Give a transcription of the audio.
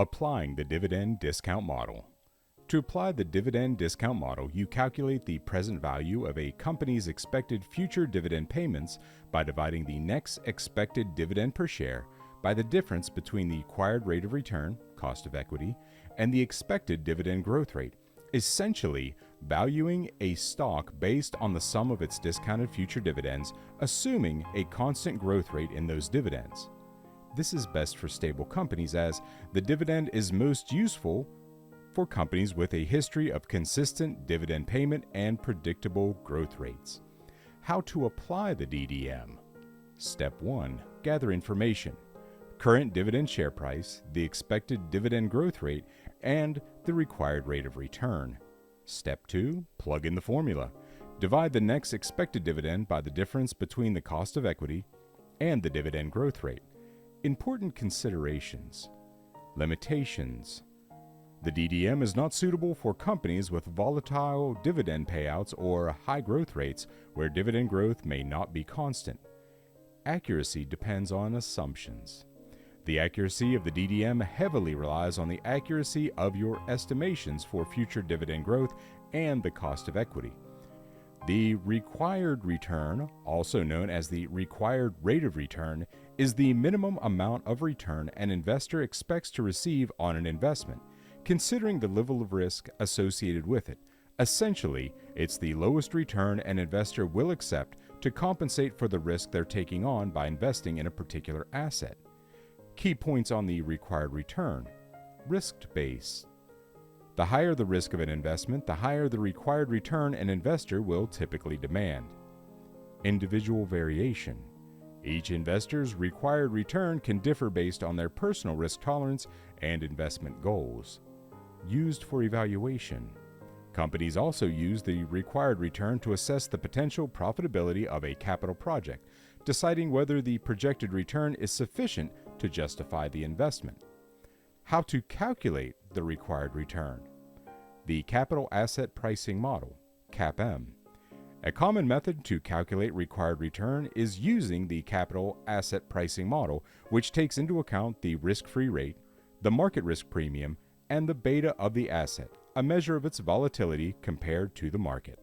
Applying the dividend discount model. To apply the dividend discount model, you calculate the present value of a company's expected future dividend payments by dividing the next expected dividend per share by the difference between the required rate of return, cost of equity, and the expected dividend growth rate, essentially valuing a stock based on the sum of its discounted future dividends, assuming a constant growth rate in those dividends. This is best for stable companies as the dividend is most useful for companies with a history of consistent dividend payment and predictable growth rates. How to apply the DDM? Step 1. Gather information. Current dividend share price, the expected dividend growth rate, and the required rate of return. Step 2. Plug in the formula. Divide the next expected dividend by the difference between the cost of equity and the dividend growth rate. Important considerations. Limitations. The DDM is not suitable for companies with volatile dividend payouts or high growth rates where dividend growth may not be constant. Accuracy depends on assumptions. The accuracy of the DDM heavily relies on the accuracy of your estimations for future dividend growth and the cost of equity. The required return, also known as the required rate of return, is the minimum amount of return an investor expects to receive on an investment, considering the level of risk associated with it. Essentially, it's the lowest return an investor will accept to compensate for the risk they're taking on by investing in a particular asset. Key points on the required return. Risk-based. The higher the risk of an investment, the higher the required return an investor will typically demand. Individual variation. Each investor's required return can differ based on their personal risk tolerance and investment goals. Used for evaluation. Companies also use the required return to assess the potential profitability of a capital project, deciding whether the projected return is sufficient to justify the investment. How to calculate the required return. The Capital Asset Pricing Model, CAPM. A common method to calculate required return is using the Capital Asset Pricing Model, which takes into account the risk-free rate, the market risk premium, and the beta of the asset, a measure of its volatility compared to the market.